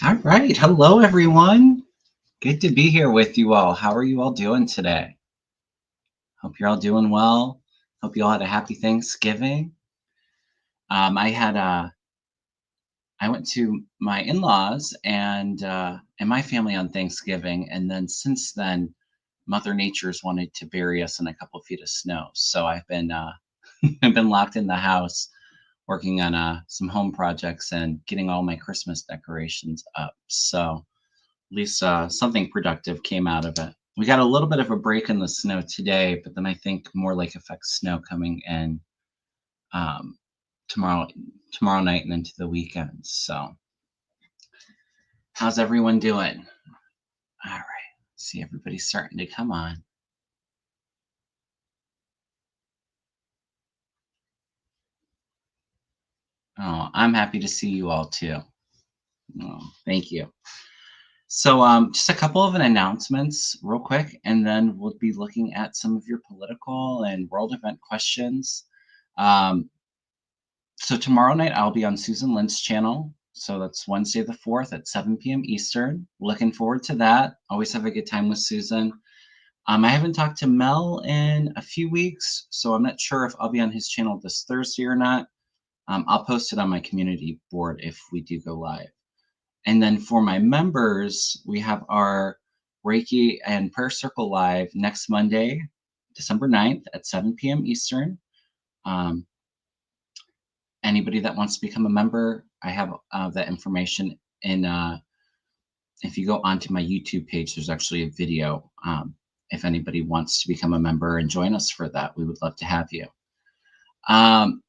All right. Hello, everyone. Good to be here with you all. How are you all doing today? Hope you're all doing well. Hope you all had a happy Thanksgiving. I had I went to my in-laws and my family on Thanksgiving, and then since then, Mother Nature's wanted to bury us in a couple feet of snow. So I've been I've been locked in the house working on some home projects and getting all my Christmas decorations up. So at least something productive came out of it. We got a little bit of a break in the snow today, but then I think more lake effect snow coming in um, tomorrow tomorrow night and into the weekend. So how's everyone doing? All right. See, everybody's starting to come on. Oh, I'm happy to see you all too. Oh, thank you. So, just a couple of announcements, real quick, and then we'll be looking at some of your political and world event questions. Um, So tomorrow night I'll be on Susan Lynn's channel. So that's Wednesday the 4th at 7 p.m. Eastern. Looking forward to that. Always have a good time with Susan. I haven't talked to Mel in a few weeks, so I'm not sure if I'll be on his channel this Thursday or not. I'll post it on my community board if we do go live. And then for my members, we have our Reiki and Prayer Circle live next Monday, December 9th at 7 p.m. Eastern. Um, Anybody that wants to become a member, I have that information in. If you go onto my YouTube page, there's actually a video. If anybody wants to become a member and join us for that, we would love to have you. Um,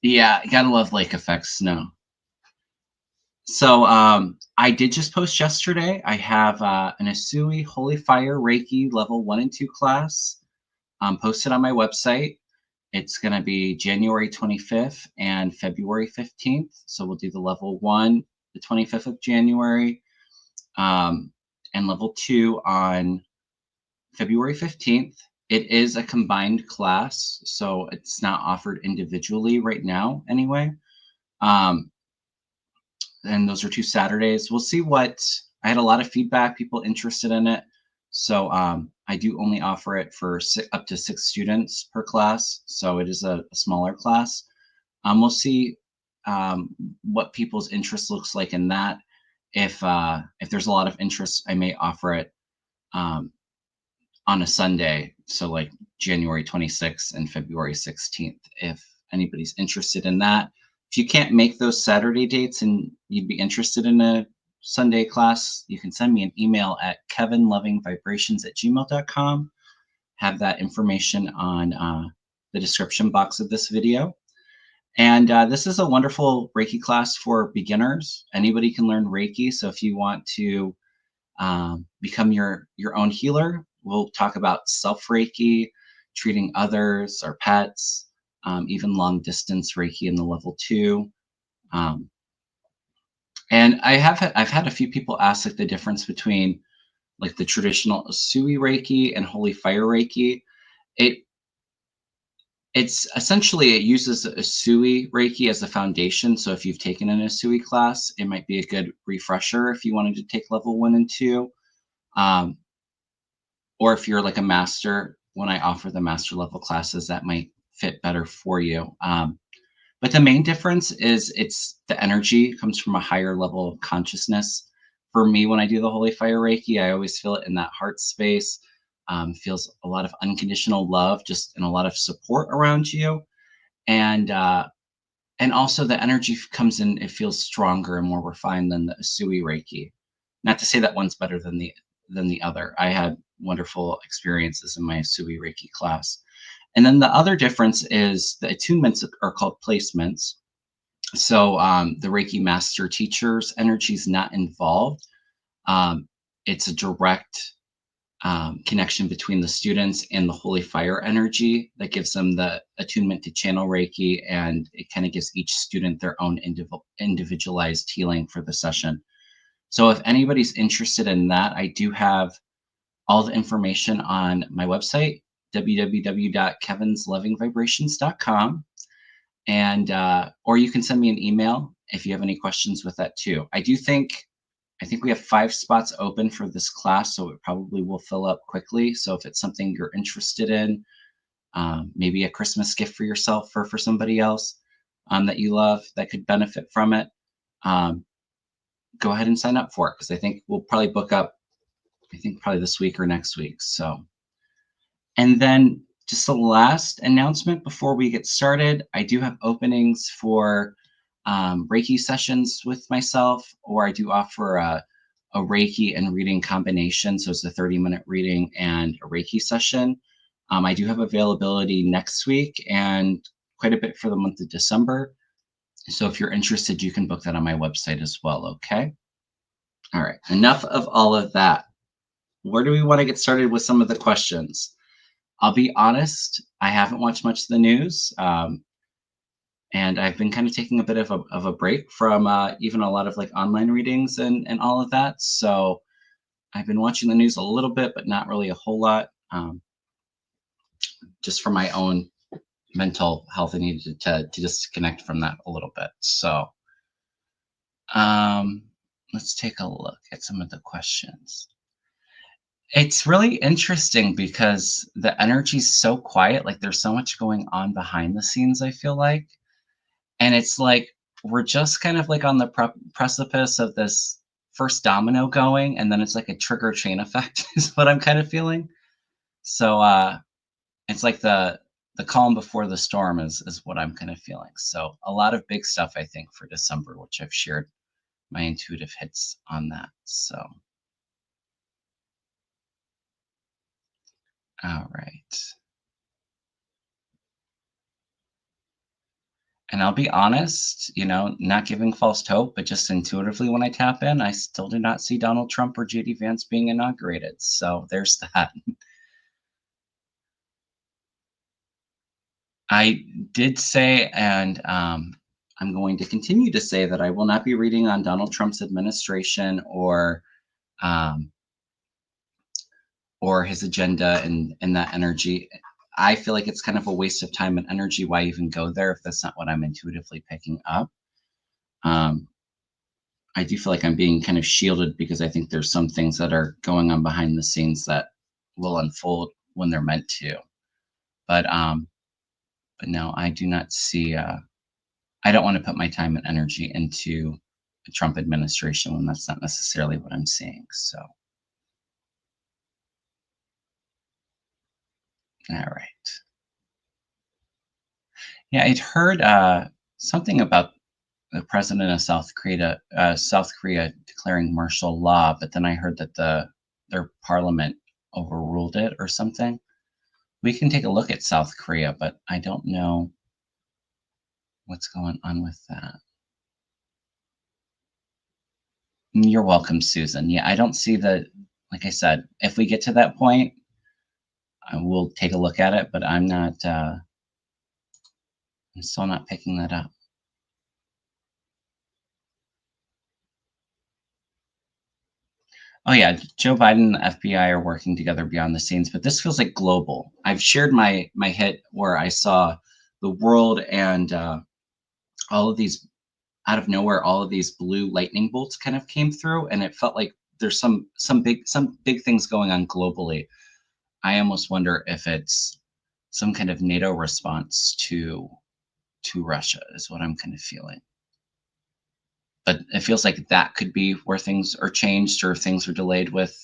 yeah, you gotta love lake effect snow. So I did just post yesterday. I have an Asui Holy Fire Reiki level 1 and 2 class posted on my website. It's going to be January 25th and February 15th. So we'll do the level 1, the 25th of January, and level 2 on February 15th. It is a combined class, so it's not offered individually right now, anyway. Um, and those are 2 Saturdays. We'll see what I had a lot of feedback, people interested in it. So I do only offer it for up to 6 students per class. So it is a smaller class. We'll see what people's interest looks like in that. If there's a lot of interest, I may offer it um, on a Sunday, so like January 26th and February 16th, if anybody's interested in that. If you can't make those Saturday dates and you'd be interested in a Sunday class, you can send me an email at kevinlovingvibrations@gmail.com. Have that information on the description box of this video. And this is a wonderful Reiki class for beginners. Anybody can learn Reiki. So if you want to become your own healer, we'll talk about self Reiki, treating others or pets, even long distance Reiki in the level 2. Um, and I've had a few people ask like the difference between like the traditional Usui Reiki and Holy Fire Reiki. It It's essentially it uses Usui Reiki as the foundation. So if you've taken an Usui class, it might be a good refresher if you wanted to take level 1 and 2. Um, or if you're like a master, when I offer the master level classes, that might fit better for you. But the main difference is it's the energy comes from a higher level of consciousness. For me, when I do the Holy Fire Reiki, I always feel it in that heart space. Feels a lot of unconditional love, just and a lot of support around you, and uh, and also the energy comes in. It feels stronger and more refined than the Usui Reiki. Not to say that one's better than the other. I had wonderful experiences in my Usui Reiki class. And then the other difference is the attunements are called placements. So the Reiki master teacher's energy is not involved. Um, it's a direct connection between the students and the holy fire energy that gives them the attunement to channel Reiki, and it kind of gives each student their own individualized healing for the session. So if anybody's interested in that, I do have all the information on my website, www.kevinslovingvibrations.com. And or you can send me an email if you have any questions with that too. I think we have 5 spots open for this class, so it probably will fill up quickly. So if it's something you're interested in, maybe a Christmas gift for yourself or for somebody else that you love that could benefit from it, um, go ahead and sign up for it because I think we'll probably book up, I think probably this week or next week. So, and then just a last announcement before we get started, I do have openings for Reiki sessions with myself, or I do offer a Reiki and reading combination. So it's a 30-minute reading and a Reiki session. I do have availability next week and quite a bit for the month of December. So if you're interested, you can book that on my website as well. Okay. All right. Enough of all of that. Where do we want to get started with some of the questions? I'll be honest, I haven't watched much of the news. And I've been kind of taking a bit of a break from even a lot of like online readings and all of that. So I've been watching the news a little bit, but not really a whole lot. Just for my own mental health, I needed to disconnect from that a little bit. So let's take a look at some of the questions. It's really interesting because the energy's so quiet. Like there's so much going on behind the scenes, I feel like. And it's like we're just kind of like on the precipice of this first domino going, and then it's like a trigger chain effect is what I'm kind of feeling. So it's like the calm before the storm is what I'm kind of feeling. So a lot of big stuff I think for December, which I've shared my intuitive hits on that. So all right. And I'll be honest, not giving false hope, but just intuitively when I tap in, I still do not see Donald Trump or JD Vance being inaugurated. So there's that. I did say, and I'm going to continue to say that I will not be reading on Donald Trump's administration um, or his agenda and that energy. I feel like it's kind of a waste of time and energy. Why even go there if that's not what I'm intuitively picking up? Um, I do feel like I'm being kind of shielded because I think there's some things that are going on behind the scenes that will unfold when they're meant to. But no, I do not see. I don't want to put my time and energy into the Trump administration when that's not necessarily what I'm seeing. So, all right. Yeah, I'd heard something about the president of South Korea declaring martial law, but then I heard that their parliament overruled it or something. We can take a look at South Korea, but I don't know what's going on with that. You're welcome, Susan. Yeah, I don't see like I said, if we get to that point, I will take a look at it, but I'm still not picking that up. Oh yeah, Joe Biden and the FBI are working together beyond the scenes, but this feels like global. I've shared my hit where I saw the world and all of these out of nowhere, all of these blue lightning bolts kind of came through, and it felt like there's some big things going on globally. I almost wonder if it's some kind of NATO response to Russia is what I'm kind of feeling. But it feels like that could be where things are changed or things are delayed with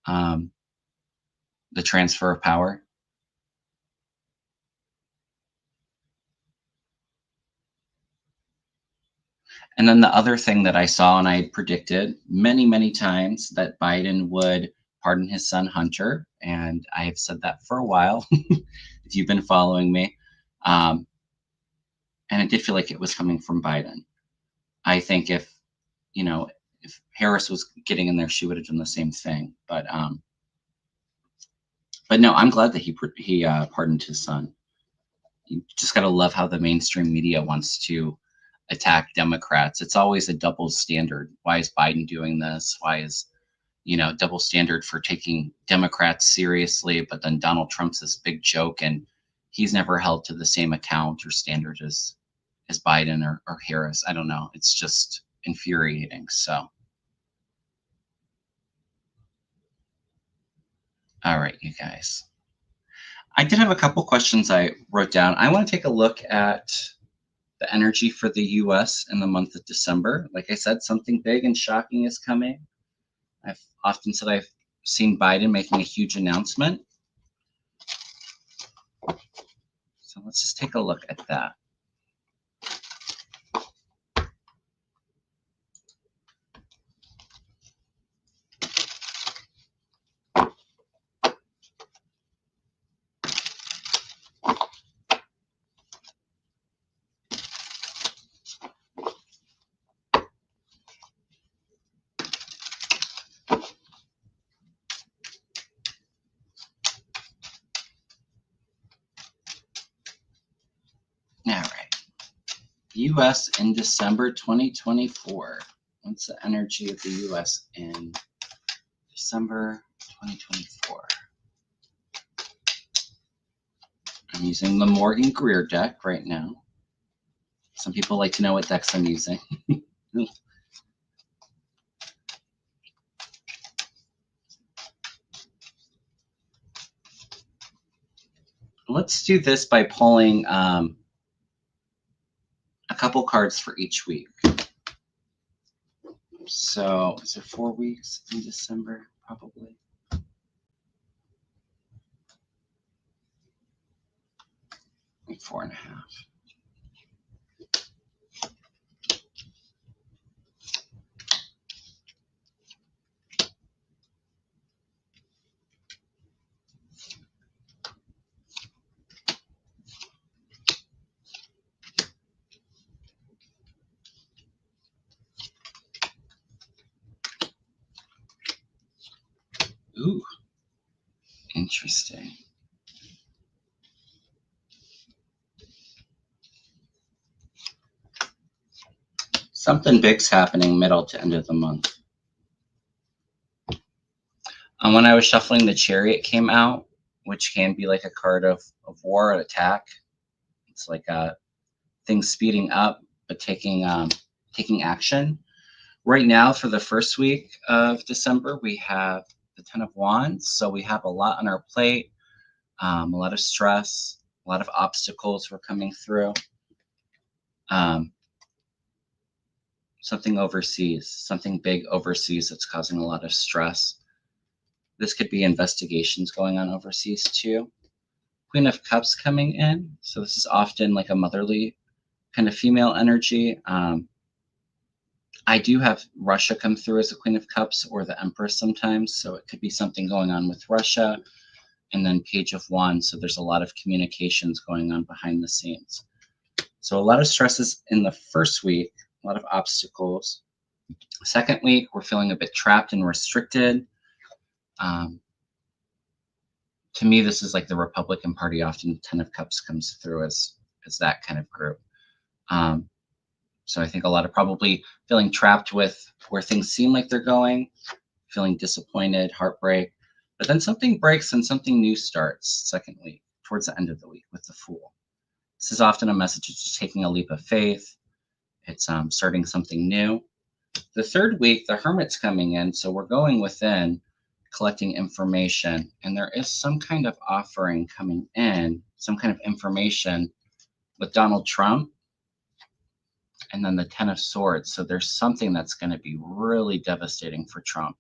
um, the transfer of power. And then the other thing that I saw and I had predicted many times that Biden would pardon his son Hunter, and I have said that for a while if you've been following me. Um, and it did feel like it was coming from Biden. I think if Harris was getting in there, she would have done the same thing. But no, I'm glad that he pardoned his son. You just got to love how the mainstream media wants to attack Democrats. It's always a double standard. Why is Biden doing this? Why is double standard for taking Democrats seriously, but then Donald Trump's this big joke and he's never held to the same account or standard as is Biden or Harris. I don't know. It's just infuriating. So, all right, you guys. I did have a couple questions I wrote down. I want to take a look at the energy for the US in the month of December. Like I said, something big and shocking is coming. I've often said I've seen Biden making a huge announcement. So let's just take a look at that. All right. US in December 2024. What's the energy of the US in December 2024? I'm using the Morgan Greer deck right now. Some people like to know what decks I'm using. Let's do this by pulling a couple cards for each week. So is it 4 weeks in December? Probably. Like 4.5. Ooh, interesting. Something big's happening middle to end of the month. When I was shuffling, the Chariot came out, which can be like a card of war or attack. It's like things speeding up, but taking action. Right now, for the first week of December, we have the Ten of Wands. So we have a lot on our plate, a lot of stress, a lot of obstacles we're coming through. Something overseas, something big overseas that's causing a lot of stress. This could be investigations going on overseas too. Queen of Cups coming in. So this is often like a motherly kind of female energy. I do have Russia come through as a Queen of Cups or the Empress sometimes. So it could be something going on with Russia. And then Page of Wands. So there's a lot of communications going on behind the scenes. So a lot of stresses in the first week, a lot of obstacles. Second week, we're feeling a bit trapped and restricted. To me, this is like the Republican Party. Often Ten of Cups comes through as that kind of group. So I think a lot of probably feeling trapped with where things seem like they're going, feeling disappointed, heartbreak. But then something breaks and something new starts second week, towards the end of the week with the Fool. This is often a message of just taking a leap of faith. It's starting something new. The third week, the Hermit's coming in. So we're going within, collecting information. And there is some kind of offering coming in, some kind of information with Donald Trump. And then the Ten of Swords. So there's something that's going to be really devastating for Trump.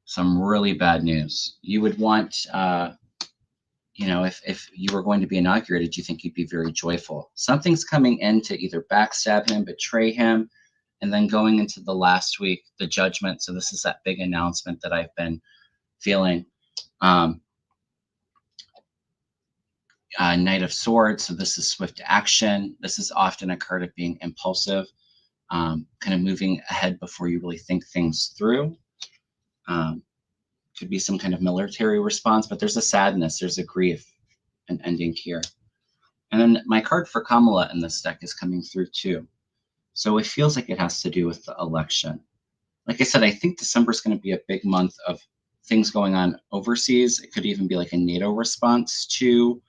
Some really bad news. You would want, if you were going to be inaugurated, you think you'd be very joyful. Something's coming in to either backstab him, betray him, and then going into the last week, the judgment. So this is that big announcement that I've been feeling. Knight of Swords. So this is swift action. This is often a card of being impulsive, kind of moving ahead before you really think things through. Could be some kind of military response, but there's a sadness, there's a grief, an ending here. And then my card for Kamala in this deck is coming through too. So it feels like it has to do with the election. Like I said, I think December is going to be a big month of things going on overseas. It could even be like a NATO response to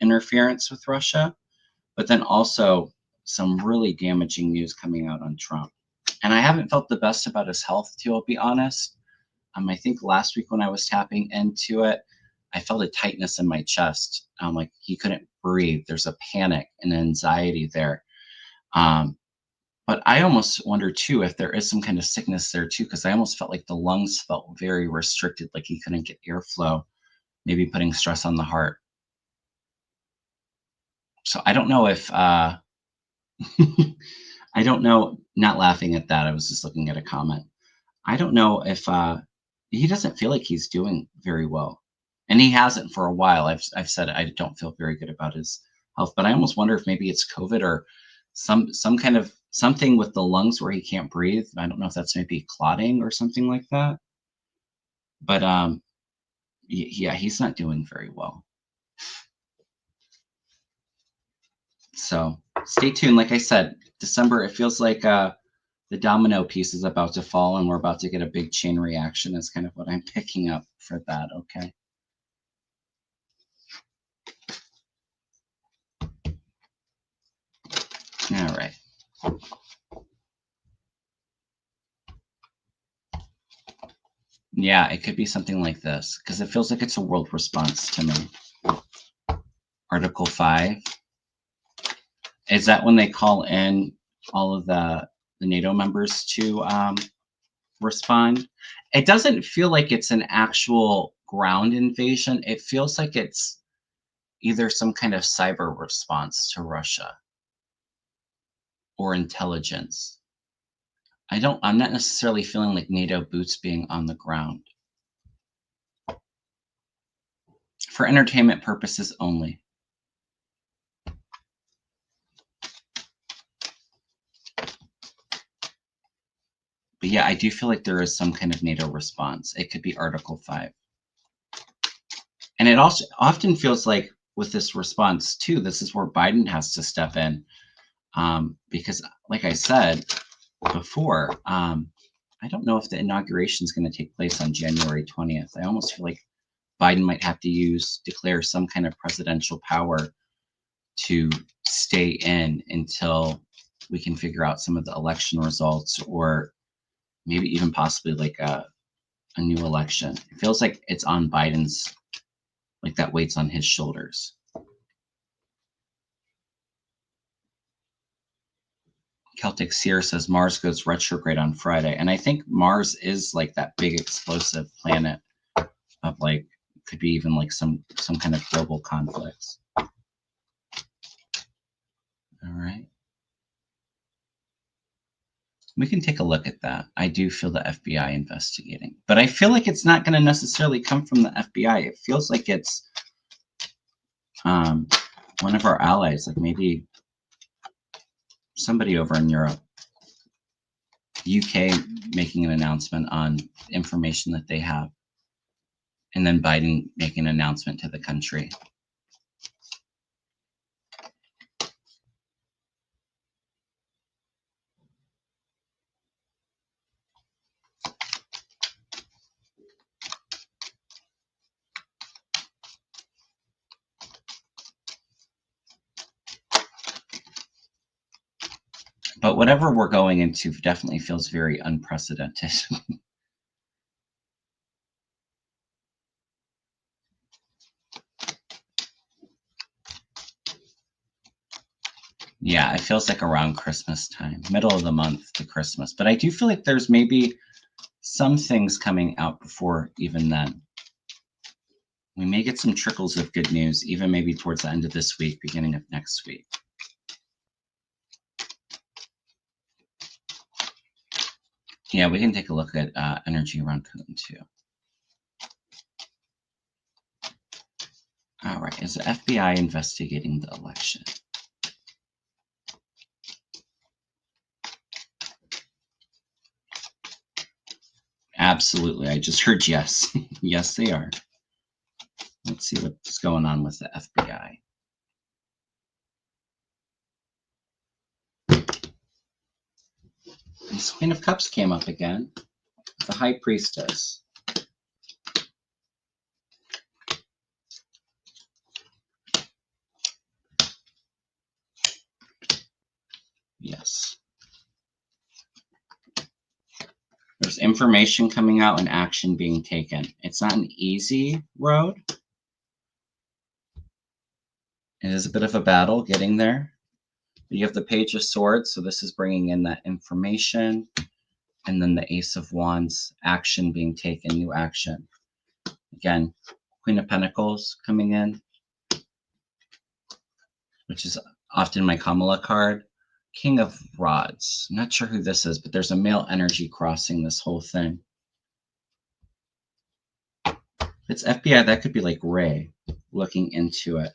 interference with Russia. But then also some really damaging news coming out on Trump. And I haven't felt the best about his health, too, I'll be honest. I think last week when I was tapping into it, I felt a tightness in my chest. Like he couldn't breathe. There's a panic and anxiety there. But I almost wonder too if there is some kind of sickness there too, because I almost felt like the lungs felt very restricted, like he couldn't get airflow, maybe putting stress on the heart. So I don't know if I don't know. Not laughing at that. I was just looking at a comment. I don't know if he doesn't feel like he's doing very well, and he hasn't for a while. I've said I don't feel very good about his health, but I almost wonder if maybe it's COVID or some kind of something with the lungs where he can't breathe. I don't know if that's maybe clotting or something like that. But yeah, he's not doing very well. So stay tuned. Like I said, December. It feels like the domino piece is about to fall, and we're about to get a big chain reaction. Is kind of what I'm picking up for that. Okay. All right. Yeah, it could be something like this because it feels like it's a world response to me. Article 5. Is that when they call in all of the NATO members to respond? It doesn't feel like it's an actual ground invasion. It feels like it's either some kind of cyber response to Russia or intelligence. I'm not necessarily feeling like NATO boots being on the ground. For entertainment purposes only. But yeah, I do feel like there is some kind of NATO response. It could be Article 5. And it also often feels like with this response too, this is where Biden has to step in. Because like I said before, I don't know if the inauguration is going to take place on January 20th. I almost feel like Biden might have to declare some kind of presidential power to stay in until we can figure out some of the election results, or maybe even possibly like a new election. It feels like it's on Biden's, like that weight's on his shoulders. Celtic Seer says Mars goes retrograde on Friday. And I think Mars is like that big explosive planet of like, could be even like some kind of global conflicts. All right. We can take a look at that. I do feel the FBI investigating, but I feel like it's not going to necessarily come from the FBI. It feels like it's one of our allies, like maybe somebody over in Europe, UK, making an announcement on information that they have, and then Biden making an announcement to the country. But whatever we're going into definitely feels very unprecedented. Yeah, it feels like around Christmas time, middle of the month to Christmas. But I do feel like there's maybe some things coming out before even then. We may get some trickles of good news, even maybe towards the end of this week, beginning of next week. Yeah, we can take a look at energy around Putin too. All right, is the FBI investigating the election? Absolutely, I just heard yes. Yes, they are. Let's see what's going on with the FBI. This Queen of Cups came up again. The High Priestess. There's information coming out and action being taken. It's not an easy road. It is a bit of a battle getting there. You have the Page of Swords, so this is bringing in that information. And then the Ace of Wands, action being taken, new action. Again, Queen of Pentacles coming in, which is often my Kamala card. King of Rods. I'm not sure who this is, but there's a male energy crossing this whole thing. If it's FBI, that could be like Ray looking into it.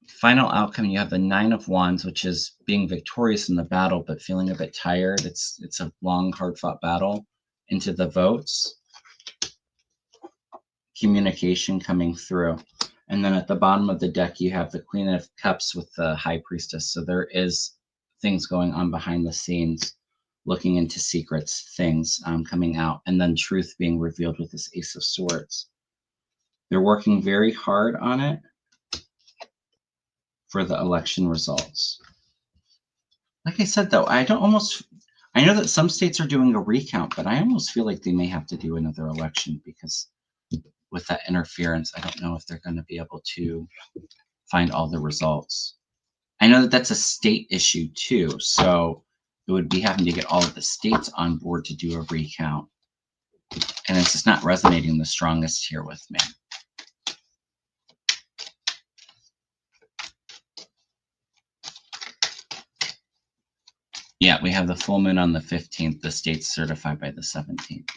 Final outcome, you have the Nine of Wands, which is being victorious in the battle, but feeling a bit tired. It's a long, hard-fought battle. Into the votes. Communication coming through. And then at the bottom of the deck, you have the Queen of Cups with the High Priestess. So there is things going on behind the scenes, looking into secrets, things coming out, and then truth being revealed with this Ace of Swords. They're working very hard on it for the election results. Like I said, though, I know that some states are doing a recount, but I almost feel like they may have to do another election because with that interference, I don't know if they're going to be able to find all the results. I know that that's a state issue too, so it would be having to get all of the states on board to do a recount. And it's just not resonating the strongest here with me. Yeah, we have the full moon on the 15th, the state's certified by the 17th.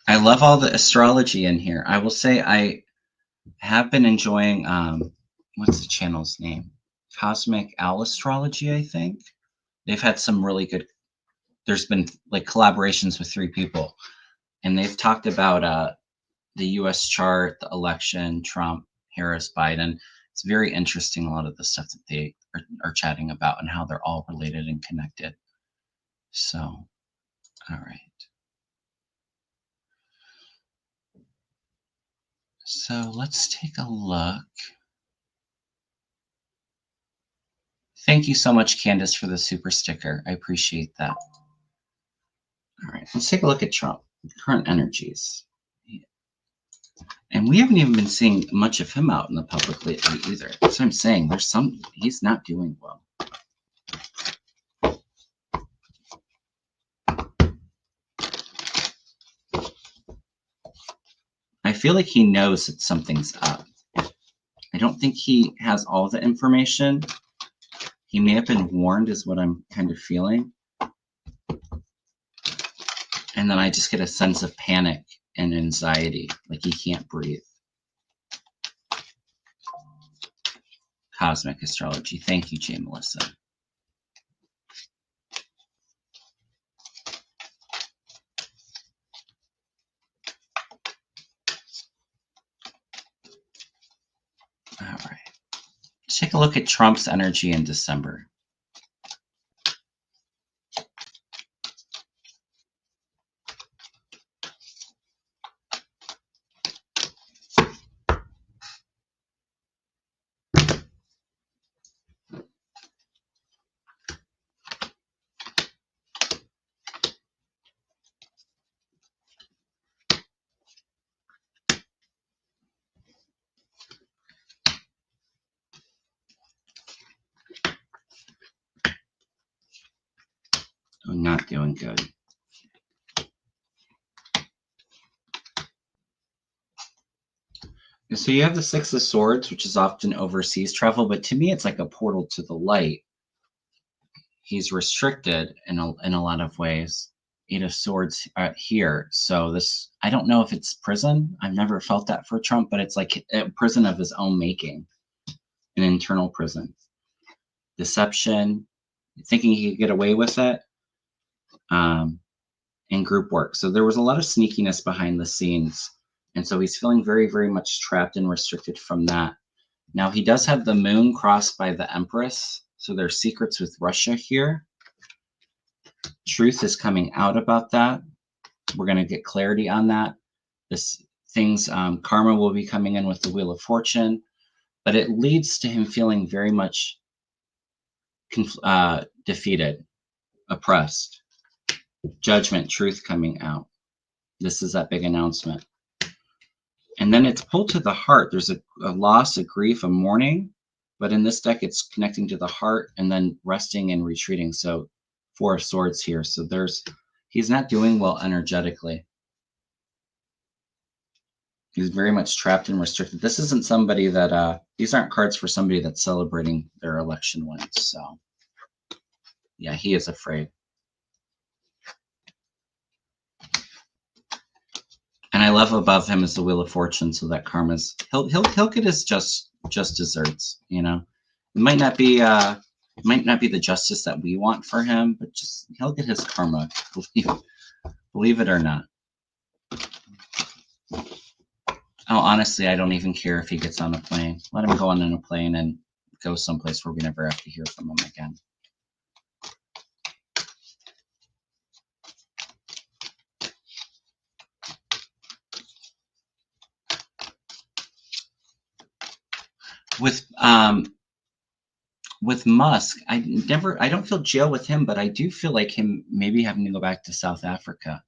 I love all the astrology in here. I will say I have been enjoying, what's the channel's name? Cosmic Owl Astrology, I think. They've had some really good, there's been like collaborations with 3 people. And they've talked about the US chart, the election, Trump, Harris, Biden. It's very interesting, a lot of the stuff that they are chatting about and how they're all related and connected. So, all right. So let's take a look. Thank you so much, Candace, for the super sticker. I appreciate that. All right, let's take a look at Trump, current energies. And we haven't even been seeing much of him out in the public lately either. That's what I'm saying. He's not doing well. I feel like he knows that something's up. I don't think he has all the information. He may have been warned is what I'm kind of feeling. And then I just get a sense of panic and anxiety, like he can't breathe. Cosmic Astrology. Thank you, Jay Melissa. All right. Let's take a look at Trump's energy in December. I'm not doing good. So you have the Six of Swords, which is often overseas travel, but to me, it's like a portal to the light. He's restricted in a lot of ways. Eight of Swords here. So this, I don't know if it's prison. I've never felt that for Trump, but it's like a prison of his own making, an internal prison. Deception, thinking he could get away with it, and group work. So there was a lot of sneakiness behind the scenes. And so he's feeling very, very much trapped and restricted from that. Now he does have the moon crossed by the Empress. So there's secrets with Russia here. Truth is coming out about that. We're going to get clarity on that. Karma will be coming in with the Wheel of Fortune. but it leads to him feeling very much defeated, oppressed. Judgment, truth coming out. This is that big announcement. And then it's pulled to the heart. There's a loss, a grief, a mourning. But in this deck, it's connecting to the heart and then resting and retreating. So 4 of Swords here. So he's not doing well energetically. He's very much trapped and restricted. This isn't somebody that, these aren't cards for somebody that's celebrating their election wins. So yeah, he is afraid. And I love above him is the Wheel of Fortune, so that karma's he'll get his just desserts. You know, it might not be the justice that we want for him, but just he'll get his karma. Believe it or not. Oh, honestly, I don't even care if he gets on a plane. Let him go on a plane and go someplace where we never have to hear from him again. With Musk, I don't feel jail with him, but I do feel like him maybe having to go back to South Africa.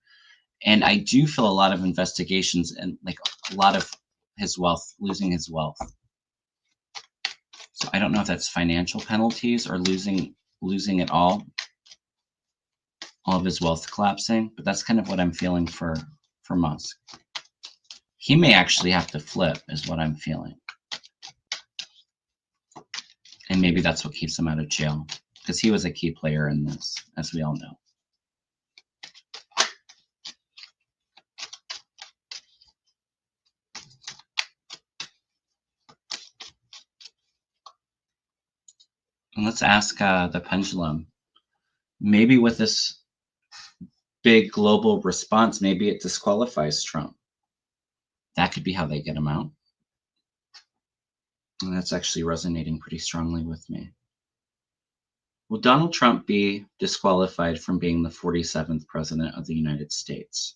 And I do feel a lot of investigations and like a lot of his wealth, losing his wealth. So I don't know if that's financial penalties or losing it all of his wealth collapsing, but that's kind of what I'm feeling for Musk. He may actually have to flip is what I'm feeling. And maybe that's what keeps him out of jail, because he was a key player in this, as we all know. And let's ask the pendulum. Maybe with this big global response, maybe it disqualifies Trump. That could be how they get him out. And that's actually resonating pretty strongly with me. Will Donald Trump be disqualified from being the 47th president of the United States?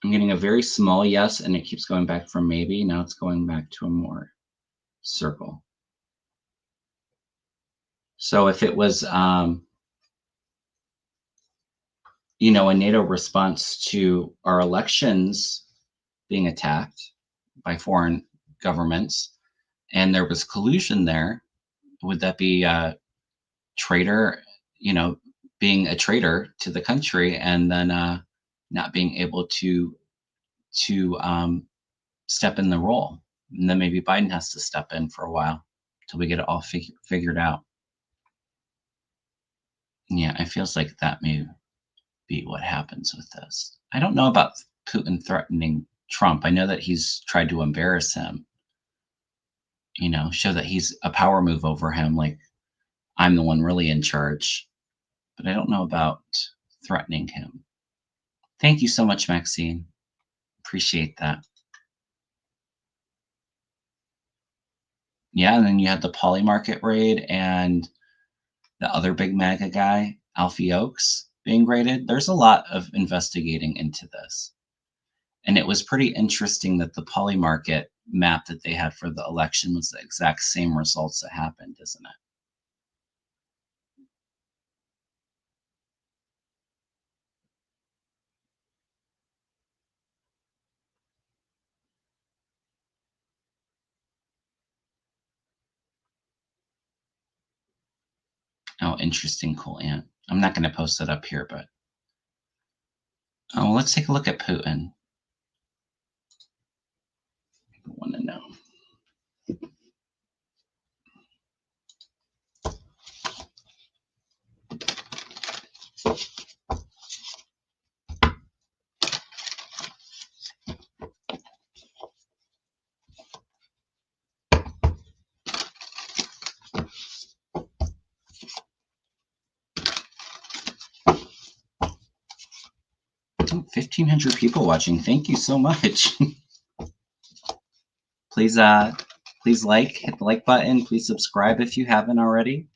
I'm getting a very small yes, and it keeps going back from maybe. Now it's going back to a more circle. So if it was, a NATO response to our elections being attacked by foreign governments, and there was collusion there, would that be a traitor, being a traitor to the country, and then not being able to step in the role? And then maybe Biden has to step in for a while till we get it all figured out. Yeah, it feels like that may be what happens with this. I don't know about Putin threatening Trump. I know that he's tried to embarrass him, show that he's a power move over him, like I'm the one really in charge. But I don't know about threatening him. Thank you so much, Maxine. Appreciate that. Yeah, and then you had the Poly Market raid and the other big MAGA guy, Alfie Oakes, being raided. There's a lot of investigating into this. And it was pretty interesting that the Poly Market map that they had for the election was the exact same results that happened, isn't it? Oh, interesting, cool ant. I'm not going to post it up here, but let's take a look at Putin. I want to know. Oh, 1,500 people watching. Thank you so much. Please, hit the like button. Please subscribe if you haven't already.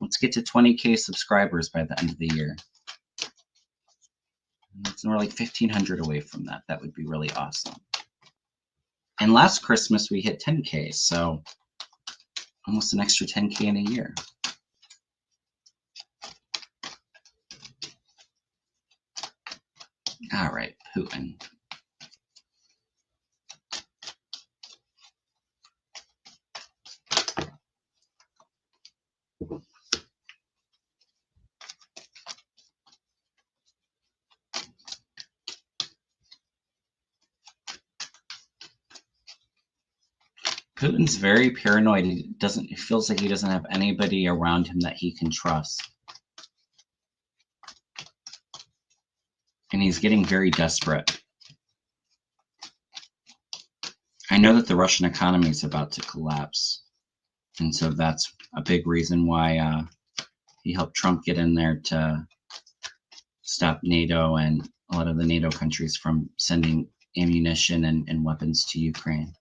Let's get to 20K subscribers by the end of the year. We're like 1,500 away from that. That would be really awesome. And last Christmas we hit 10K, so almost an extra 10K in a year. All right, Putin. Putin's very paranoid. He feels like he doesn't have anybody around him that he can trust. And he's getting very desperate. I know that the Russian economy is about to collapse. And so that's a big reason why he helped Trump get in there to stop NATO and a lot of the NATO countries from sending ammunition and weapons to Ukraine.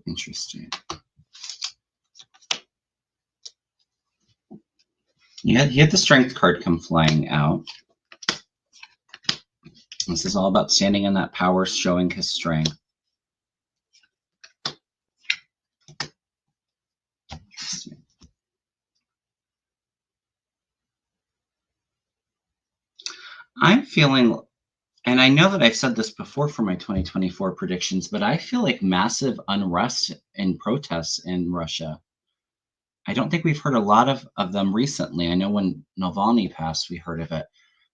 Interesting. Yeah, he had the strength card come flying out. This is all about standing in that power, showing his strength. I'm feeling, and I know that I've said this before for my 2024 predictions, but I feel like massive unrest and protests in Russia. I don't think we've heard a lot of them recently. I know when Navalny passed, we heard of it,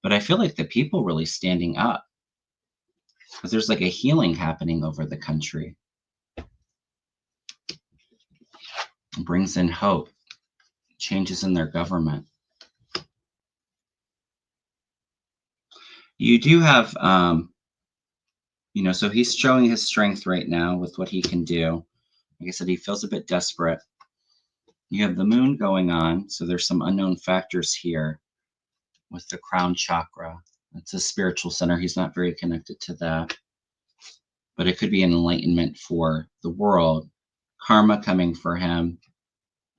but I feel like the people really standing up because there's like a healing happening over the country. It brings in hope, changes in their government. You do have, so he's showing his strength right now with what he can do. Like I said, he feels a bit desperate. You have the moon going on, so there's some unknown factors here with the crown chakra. It's a spiritual center. He's not very connected to that. But it could be an enlightenment for the world. Karma coming for him.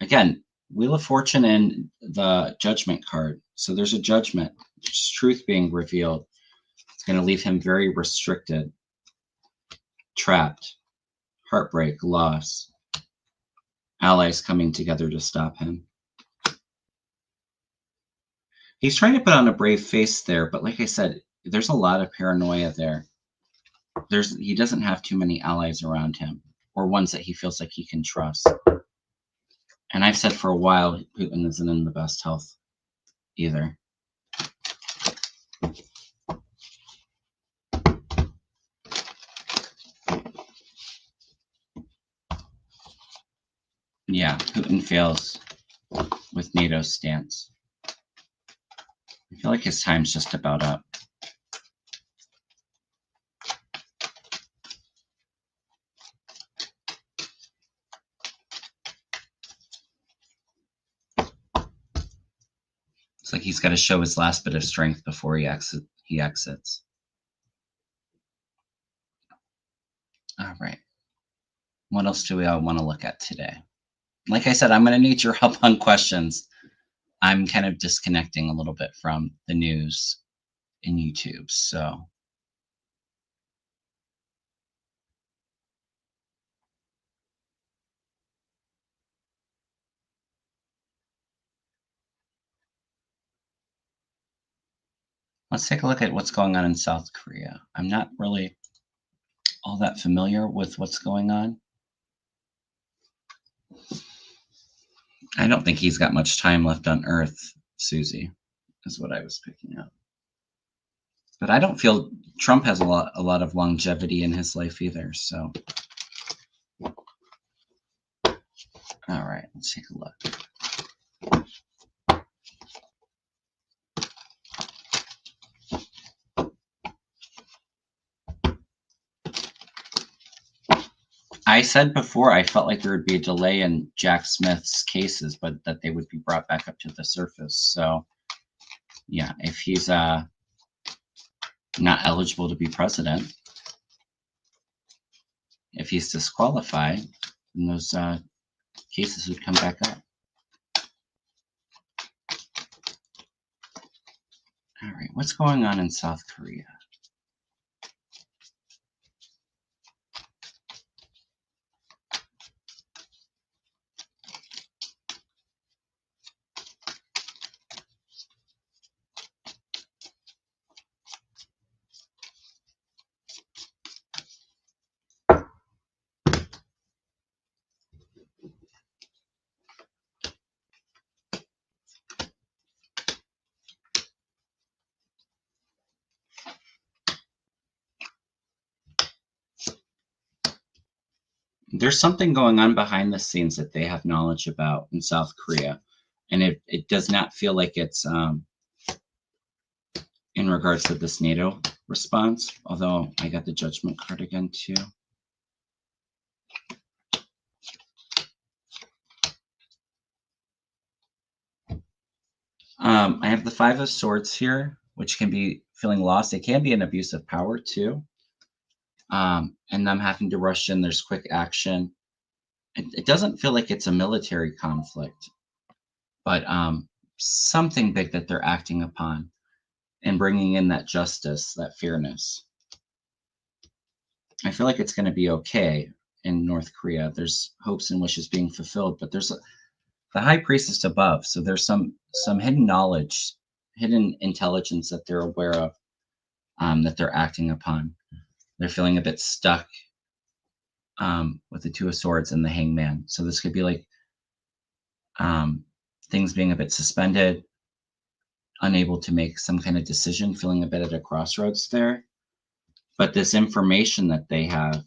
Again, Wheel of Fortune and the Judgment card. So there's a judgment. There's truth being revealed. It's going to leave him very restricted, trapped, heartbreak, loss. Allies coming together to stop him. He's trying to put on a brave face there, but like I said, there's a lot of paranoia there. He doesn't have too many allies around him, or ones that he feels like he can trust. And I've said for a while, Putin isn't in the best health either. Yeah, Putin fails with NATO's stance. I feel like his time's just about up. It's like he's got to show his last bit of strength before he exits. All right. What else do we all want to look at today? Like I said, I'm going to need your help on questions. I'm kind of disconnecting a little bit from the news in YouTube, so. Let's take a look at what's going on in South Korea. I'm not really all that familiar with what's going on. I don't think he's got much time left on Earth, Susie, is what I was picking up. But I don't feel Trump has a lot of longevity in his life either, so. All right, let's take a look. I said before I felt like there would be a delay in Jack Smith's cases, but that they would be brought back up to the surface. So, yeah, if he's not eligible to be president. If he's disqualified, then those cases would come back up. All right, what's going on in South Korea? There's something going on behind the scenes that they have knowledge about in South Korea, and it does not feel like it's in regards to this NATO response, although I got the Judgment card again too. I have the Five of Swords here, which can be feeling lost. It can be an abuse of power too. And them having to rush in, there's quick action. It doesn't feel like it's a military conflict, but something big that they're acting upon and bringing in that justice, that fairness. I feel like it's going to be okay in North Korea. There's hopes and wishes being fulfilled, but there's the high priestess above, so there's some hidden knowledge, hidden intelligence that they're aware of, that they're acting upon. They're feeling a bit stuck with the Two of Swords and the Hangman. So this could be like things being a bit suspended, unable to make some kind of decision, feeling a bit at a crossroads there. But this information that they have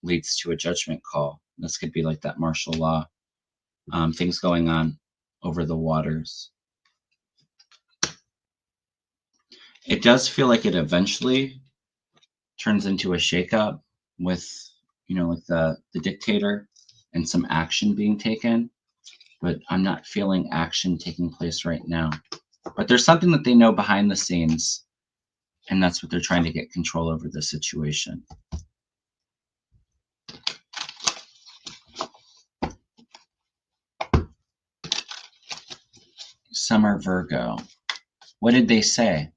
leads to a judgment call. This could be like that martial law, things going on over the waters. It does feel like it eventually turns into a shakeup with, like the dictator and some action being taken, but I'm not feeling action taking place right now. But there's something that they know behind the scenes, and that's what they're trying to get control over the situation. Summer Virgo. What did they say?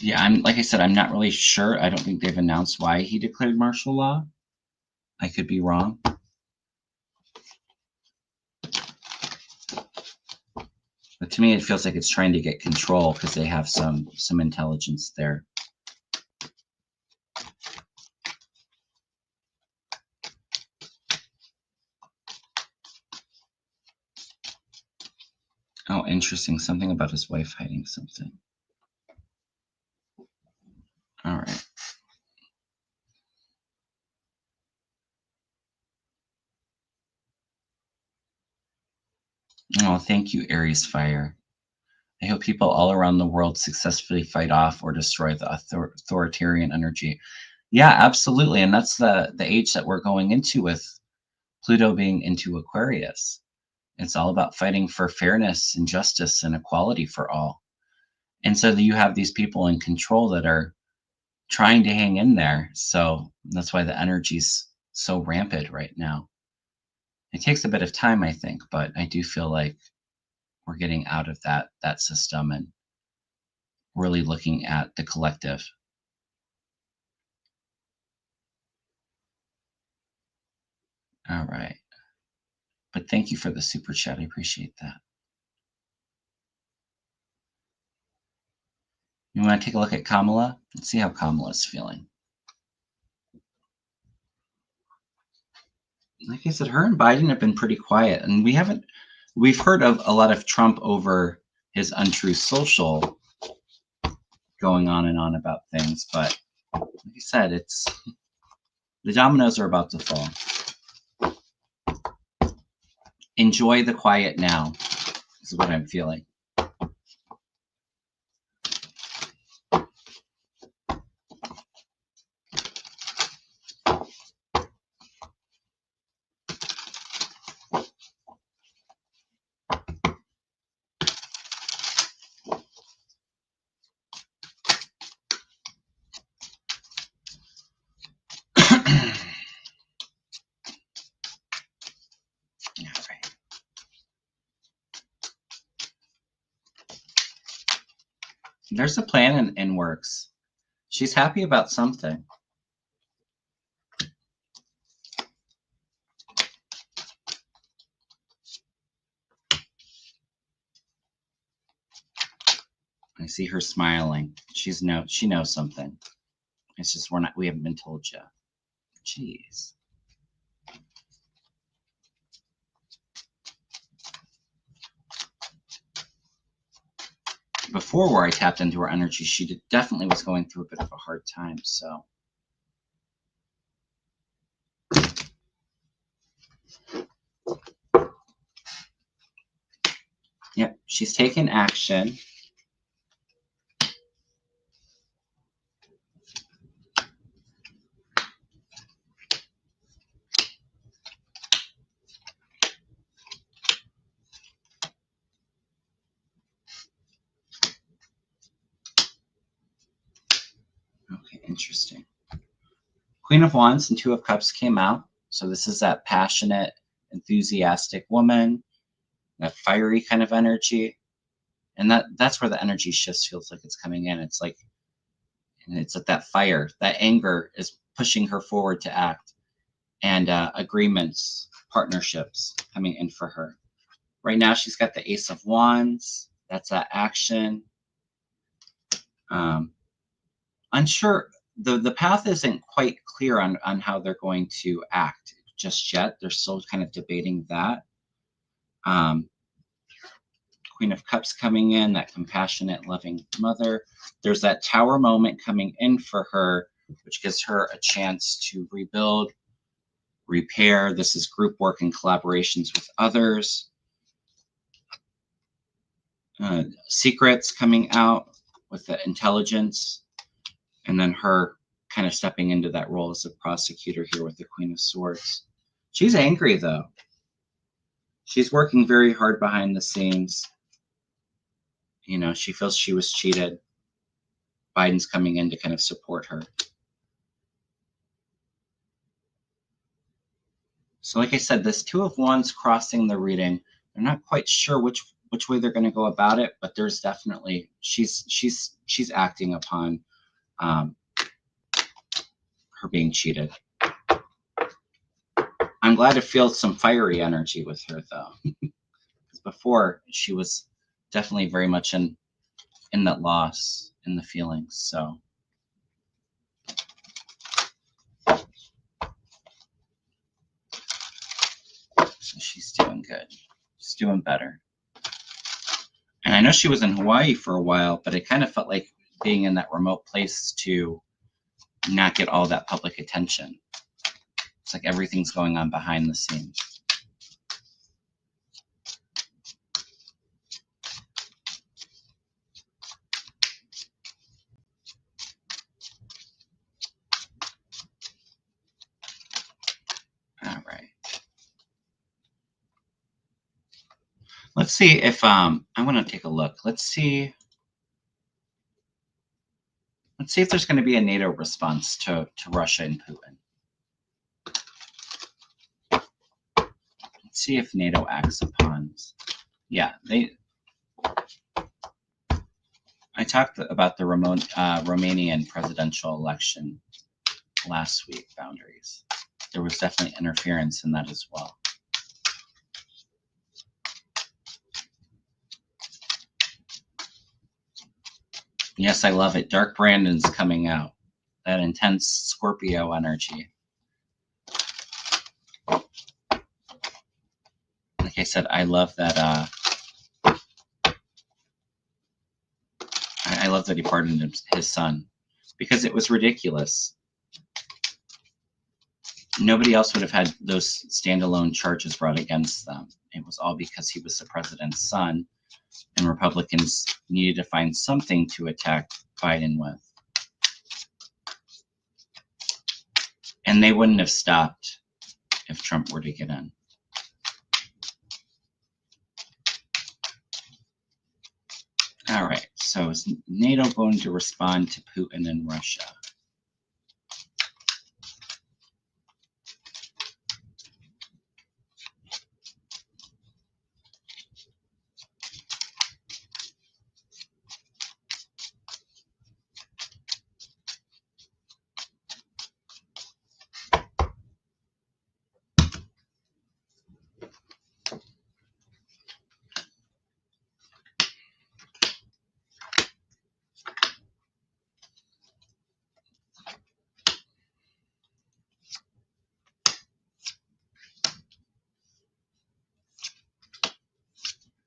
Yeah, like I said, I'm not really sure. I don't think they've announced why he declared martial law. I could be wrong. But to me, it feels like it's trying to get control because they have some intelligence there. Oh, interesting. Something about his wife hiding something. All right. Oh, thank you, Aries Fire. I hope people all around the world successfully fight off or destroy the authoritarian energy. Yeah, absolutely. And that's the age that we're going into with Pluto being into Aquarius. It's all about fighting for fairness and justice and equality for all. And so you have these people in control that are trying to hang in there. So that's why the energy's so rampant right now. It takes a bit of time, I think, but I do feel like we're getting out of that system and really looking at the collective. All right. But thank you for the super chat. I appreciate that. You want to take a look at Kamala? Let's see how Kamala's feeling. Like I said, her and Biden have been pretty quiet, and we've heard of a lot of Trump over his untrue social going on and on about things, but like I said, the dominoes are about to fall. Enjoy the quiet now, is what I'm feeling. There's a plan in works. She's happy about something. I see her smiling. She knows something. It's just we haven't been told yet. Jeez. Before, where I tapped into her energy, she definitely was going through a bit of a hard time. So, yep, she's taken action. Okay, interesting. Queen of Wands and Two of Cups came out. So this is that passionate, enthusiastic woman, that fiery kind of energy. And that's where the energy shifts feels like it's coming in. It's like, and it's at that fire, that anger is pushing her forward to act. And agreements, partnerships coming in for her. Right now, she's got the Ace of Wands. That's that action. Unsure. The path isn't quite clear on how they're going to act just yet. They're still kind of debating that. Queen of Cups coming in, that compassionate, loving mother. There's that Tower moment coming in for her, which gives her a chance to rebuild, repair. This is group work and collaborations with others. Secrets coming out with the intelligence, and then her kind of stepping into that role as a prosecutor here with the Queen of Swords. She's angry, though. She's working very hard behind the scenes. You know, she feels she was cheated. Biden's coming in to kind of support her. So like I said, this Two of Wands crossing the reading, they're not quite sure which way they're going to go about it, but there's definitely, she's acting upon her being cheated. I'm glad to feel some fiery energy with her, though. Because before, she was definitely very much in that loss, in the feelings. So she's doing good. She's doing better. And I know she was in Hawaii for a while, but it kind of felt like being in that remote place to not get all that public attention. It's like everything's going on behind the scenes. All right. Let's see if I want to take a look. Let's see if there's going to be a NATO response to Russia and Putin. Let's see if NATO acts upon. Yeah, I talked about the Romanian presidential election last week, boundaries. There was definitely interference in that as well. Yes, I love it. Dark Brandon's coming out. That intense Scorpio energy. Like I said, I love that. I love that he pardoned his son, because it was ridiculous. Nobody else would have had those standalone charges brought against them. It was all because he was the president's son, and Republicans needed to find something to attack Biden with. And they wouldn't have stopped if Trump were to get in. All right, so is NATO going to respond to Putin and Russia?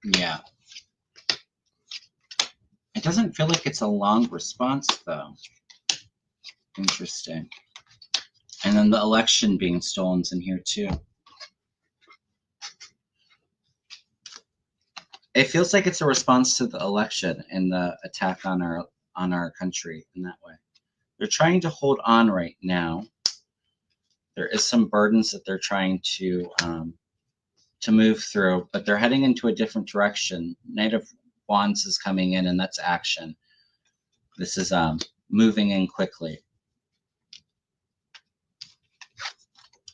Yeah. It doesn't feel like it's a long response, though. Interesting. And then the election being stolen's in here, too. It feels like it's a response to the election and the attack on our country in that way. They're trying to hold on right now. There is some burdens that they're trying to move through, but they're heading into a different direction. Knight of Wands is coming in, and that's action. This is moving in quickly.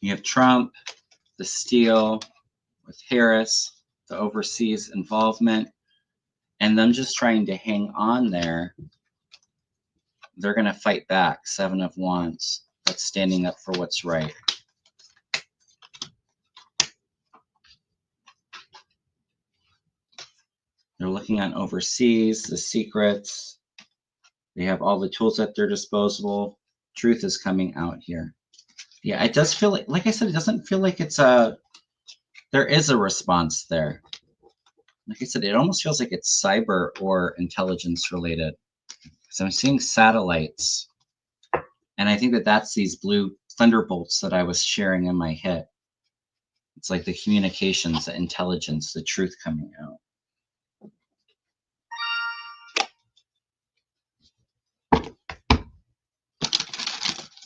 You have Trump, the steal with Harris, the overseas involvement, and them just trying to hang on there. They're going to fight back. 7 of Wands. That's standing up for what's right. They're looking on overseas, the secrets. They have all the tools at their disposal. Truth is coming out here. Yeah, it does feel like I said, it doesn't feel like it's there is a response there. Like I said, it almost feels like it's cyber or intelligence related. So I'm seeing satellites. And I think that that's these blue thunderbolts that I was sharing in my hit. It's like the communications, the intelligence, the truth coming out.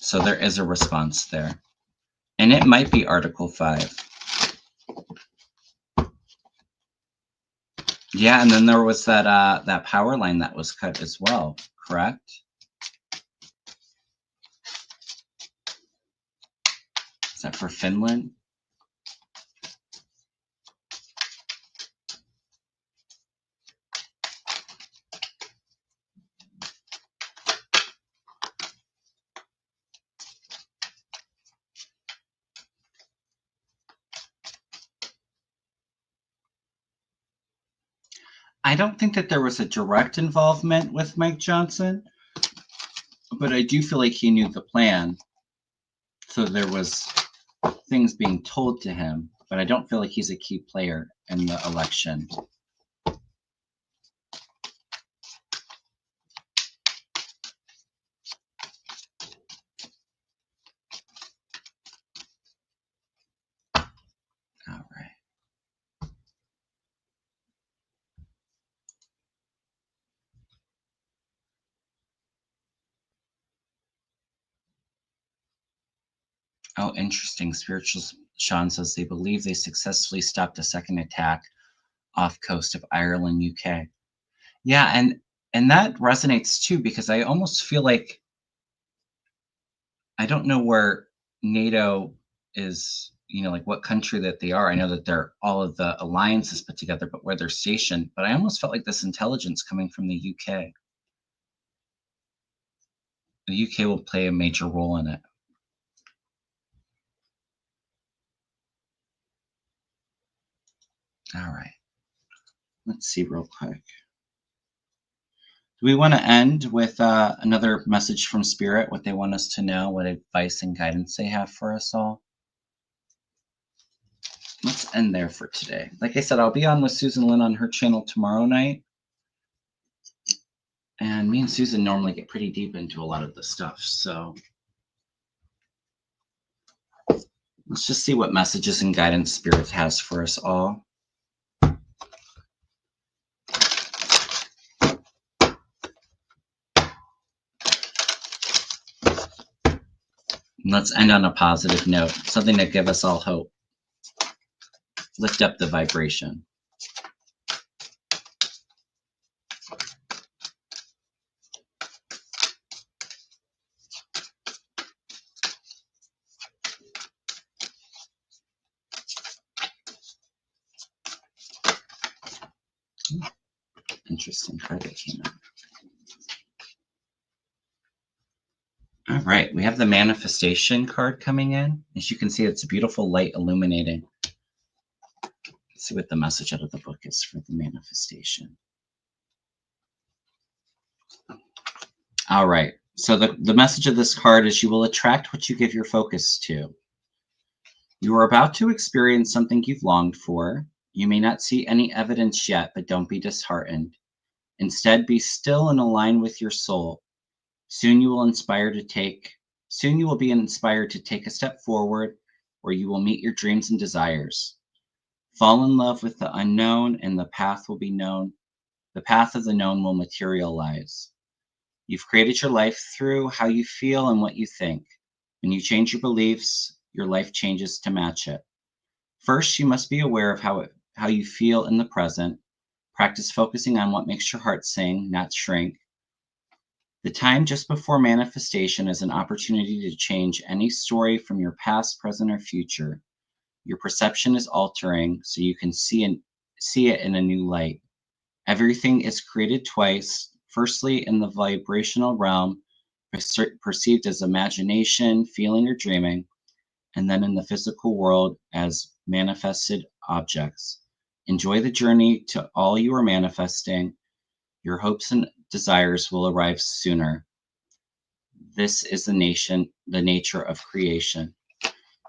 So there is a response there. And it might be Article 5. Yeah, and then there was that power line that was cut as well, correct? Is that for Finland? I don't think that there was a direct involvement with Mike Johnson, but I do feel like he knew the plan. So there was things being told to him, but I don't feel like he's a key player in the election. All right. Oh, interesting. Spiritual Sean says they believe they successfully stopped a second attack off coast of Ireland, UK. Yeah, and that resonates too, because I almost feel like I don't know where NATO is, like what country that they are. I know that they're all of the alliances put together, but where they're stationed. But I almost felt like this intelligence coming from the UK. The UK will play a major role in it. All right. Let's see real quick. Do we want to end with another message from Spirit, what they want us to know, what advice and guidance they have for us all? Let's end there for today. Like I said, I'll be on with Susan Lynn on her channel tomorrow night. And me and Susan normally get pretty deep into a lot of this stuff. So let's just see what messages and guidance Spirit has for us all. And let's end on a positive note, something that gives us all hope. Lift up the vibration. Interesting card that came out. All right, we have the manifestation card coming in. As you can see, it's a beautiful light illuminating. Let's see what the message out of the book is for the manifestation. All right, so the message of this card is you will attract what you give your focus to. You are about to experience something you've longed for. You may not see any evidence yet, but don't be disheartened. Instead, be still and align with your soul. Soon you will soon you will be inspired to take a step forward where you will meet your dreams and desires. Fall in love with the unknown and the path will be known. The path of the known will materialize. You've created your life through how you feel and what you think. When you change your beliefs, your life changes to match it. First, you must be aware of how you feel in the present. Practice focusing on what makes your heart sing, not shrink. The time just before manifestation is an opportunity to change any story from your past, present, or future. Your perception is altering so you can see it in a new light. Everything is created twice, firstly in the vibrational realm, perceived as imagination, feeling, or dreaming, and then in the physical world as manifested objects. Enjoy the journey to all you are manifesting. Your hopes and desires will arrive sooner. This is the nature of creation.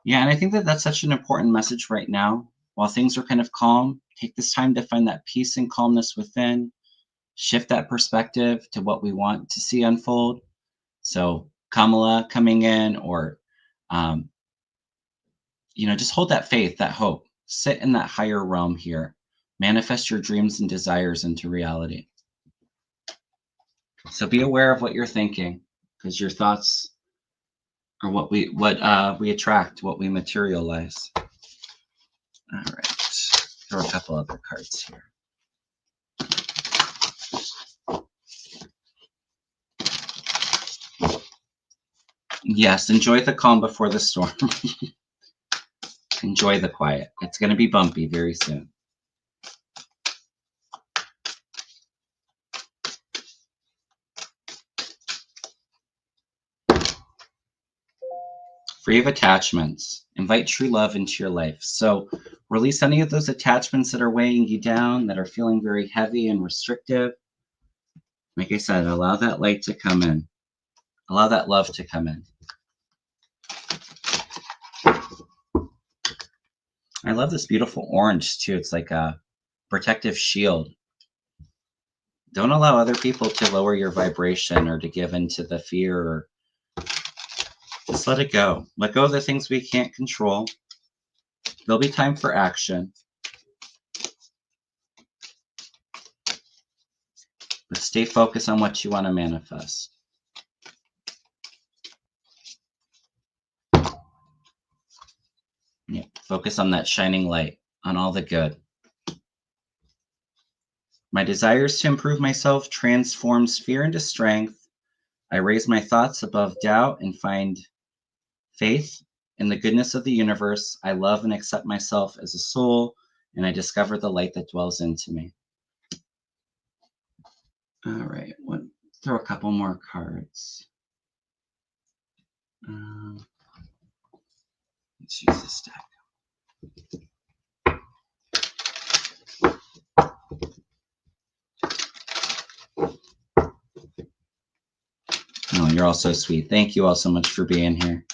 Yeah, and I think that that's such an important message right now. While things are kind of calm, take this time to find that peace and calmness within, shift that perspective to what we want to see unfold. So Kamala coming in, or just hold that faith, that hope, sit in that higher realm here, manifest your dreams and desires into reality. So be aware of what you're thinking, because your thoughts are what we attract, what we materialize. All right, throw a couple other cards here. Yes, enjoy the calm before the storm. Enjoy the quiet. It's going to be bumpy very soon. Free of attachments. Invite true love into your life. So release any of those attachments that are weighing you down, that are feeling very heavy and restrictive. Like I said, allow that light to come in. Allow that love to come in. I love this beautiful orange too. It's like a protective shield. Don't allow other people to lower your vibration or to give into the fear. Or just let it go. Let go of the things we can't control. There'll be time for action. But stay focused on what you want to manifest. Yeah, focus on that shining light, on all the good. My desires to improve myself transforms fear into strength. I raise my thoughts above doubt and find faith in the goodness of the universe. I love and accept myself as a soul, and I discover the light that dwells into me. All right, throw a couple more cards. Let's use this deck. Oh, you're all so sweet. Thank you all so much for being here.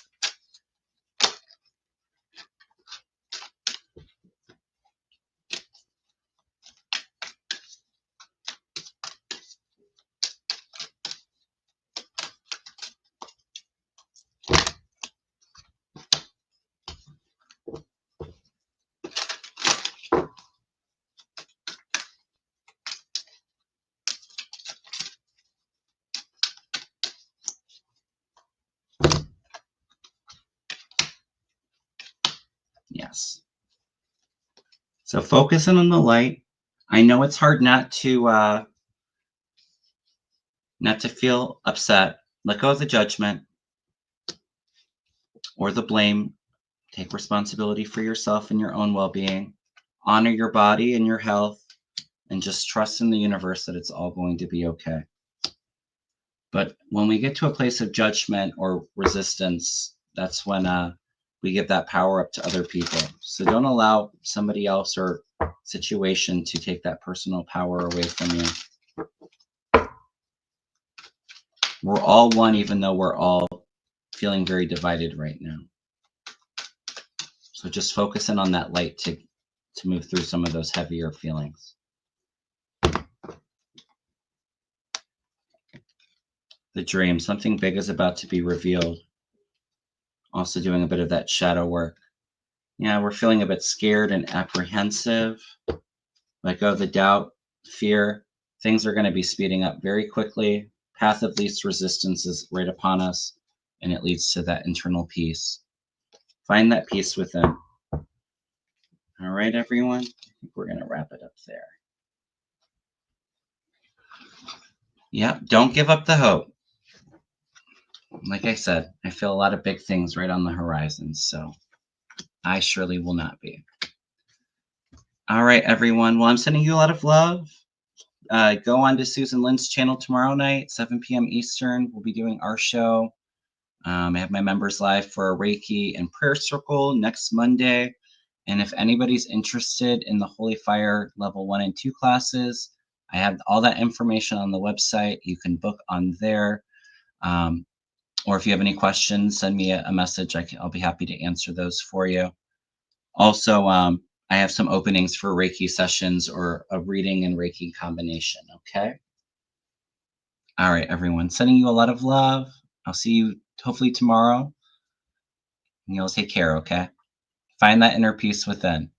Yes. So focusing on the light. I know it's hard not to feel upset. Let go of the judgment or the blame. Take responsibility for yourself and your own well-being. Honor your body and your health, and just trust in the universe that it's all going to be okay. But when we get to a place of judgment or resistance, that's when we give that power up to other people. So don't allow somebody else or situation to take that personal power away from you. We're all one, even though we're all feeling very divided right now. So just focusing on that light to to move through some of those heavier feelings. The dream, something big is about to be revealed. Also doing a bit of that shadow work. Yeah, we're feeling a bit scared and apprehensive. Let go of the doubt, fear. Things are going to be speeding up very quickly. Path of least resistance is right upon us, and it leads to that internal peace. Find that peace within. All right, everyone. I think we're going to wrap it up there. Yep, don't give up the hope. Like I said, I feel a lot of big things right on the horizon, so I surely will not be. All right, everyone. Well, I'm sending you a lot of love. Go on to Susan Lynn's channel tomorrow night, 7 p.m. Eastern. We'll be doing our show. I have my members live for a Reiki and prayer circle next Monday. And if anybody's interested in the Holy Fire level 1 and 2 classes, I have all that information on the website. You can book on there. Or if you have any questions, send me a message. I'll be happy to answer those for you. Also, I have some openings for Reiki sessions or a reading and Reiki combination, okay? All right, everyone. Sending you a lot of love. I'll see you hopefully tomorrow. And you'll take care, okay? Find that inner peace within.